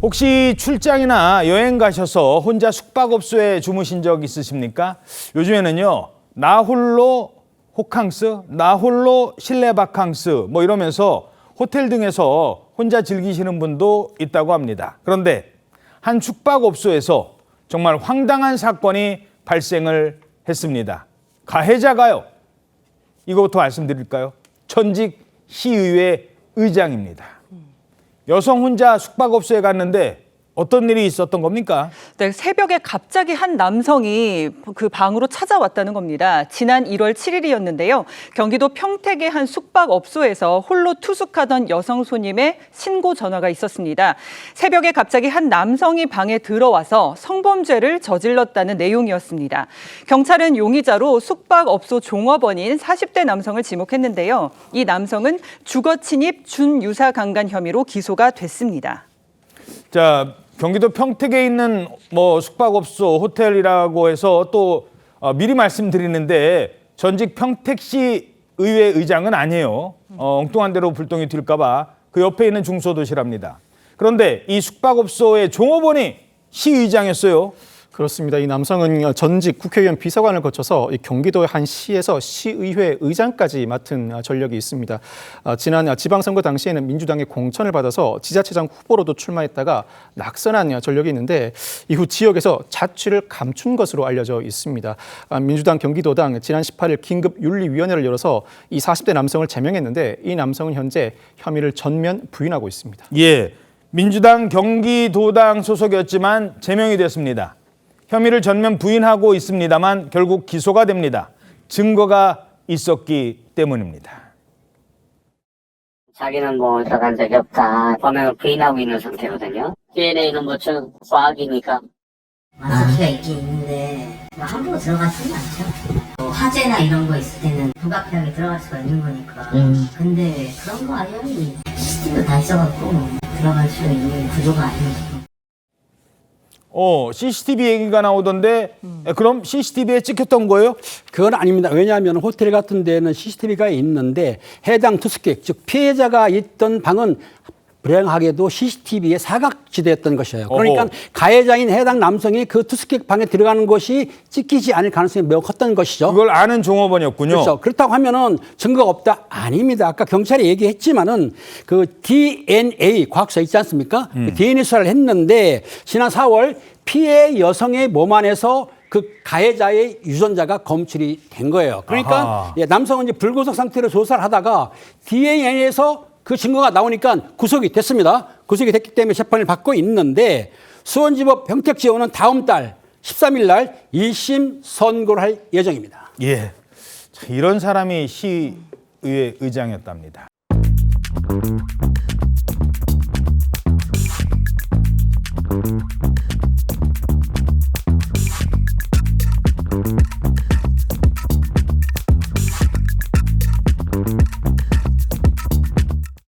혹시 출장이나 여행 가셔서 혼자 숙박업소에 주무신 적 있으십니까? 요즘에는요, 나 홀로 호캉스, 나 홀로 실내 바캉스 뭐 이러면서 호텔 등에서 혼자 즐기시는 분도 있다고 합니다. 그런데 한 숙박업소에서 정말 황당한 사건이 발생을 했습니다. 가해자가요, 이거부터 말씀드릴까요? 전직 시의회 의장입니다. 여성 혼자 숙박업소에 갔는데 어떤 일이 있었던 겁니까? 네, 새벽에 갑자기 한 남성이 그 방으로 찾아왔다는 겁니다. 지난 1월 7일이었는데요. 경기도 평택의 한 숙박업소에서 홀로 투숙하던 여성 손님의 신고 전화가 있었습니다. 새벽에 갑자기 한 남성이 방에 들어와서 성범죄를 저질렀다는 내용이었습니다. 경찰은 용의자로 숙박업소 종업원인 40대 남성을 지목했는데요. 이 남성은 주거 침입 준유사 강간 혐의로 기소가 됐습니다. 자, 경기도 평택에 있는 숙박업소 호텔이라고 해서 또 미리 말씀드리는데 전직 평택시 의회 의장은 아니에요. 엉뚱한 대로 불똥이 튈까 봐 그 옆에 있는 중소도시랍니다. 그런데 이 숙박업소의 종업원이 시의장이었어요. 그렇습니다. 이 남성은 전직 국회의원 비서관을 거쳐서 경기도의 한 시에서 시의회 의장까지 맡은 전력이 있습니다. 지난 지방선거 당시에는 민주당의 공천을 받아서 지자체장 후보로도 출마했다가 낙선한 전력이 있는데 이후 지역에서 자취를 감춘 것으로 알려져 있습니다. 민주당 경기도당 지난 18일 긴급윤리위원회를 열어서 이 40대 남성을 제명했는데 이 남성은 현재 혐의를 전면 부인하고 있습니다. 예, 민주당 경기도당 소속이었지만 제명이 됐습니다. 혐의를 전면 부인하고 있습니다만 결국 기소가 됩니다. 증거가 있었기 때문입니다. 자기는 들어간 적이 없다. 범행을 부인하고 있는 상태거든요. DNA는 과학이니까. 수가 있긴 있는데 함부로 들어가지는 않죠. 화재나 이런 거 있을 때는 불가피하게 들어갈 수가 있는 거니까. 근데 그런 거 아니면 시스템도 다 있어갖고 들어갈 수 있는 구조가 아니죠. CCTV 얘기가 나오던데 그럼 CCTV에 찍혔던 거예요? 그건 아닙니다. 왜냐하면 호텔 같은 데는 CCTV가 있는데 해당 투숙객, 즉 피해자가 있던 방은 불행하게도 CCTV의 사각지대였던 것이에요. 그러니까 가해자인 해당 남성이 그 투숙객 방에 들어가는 것이 찍히지 않을 가능성이 매우 컸던 것이죠. 그걸 아는 종업원이었군요. 그렇죠. 그렇다고 하면은 증거가 없다? 아닙니다. 아까 경찰이 얘기했지만은 그 DNA 과학서 있지 않습니까? 그 DNA 수사를 했는데 지난 4월 피해 여성의 몸 안에서 그 가해자의 유전자가 검출이 된 거예요. 그러니까 남성은 이제 불구속 상태로 조사를 하다가 DNA에서 그 증거가 나오니까 구속이 됐습니다. 구속이 됐기 때문에 재판을 받고 있는데 수원지법 평택지원은 다음 달 13일 날 1심 선고를 할 예정입니다. 예, 이런 사람이 시의회 의장이었답니다.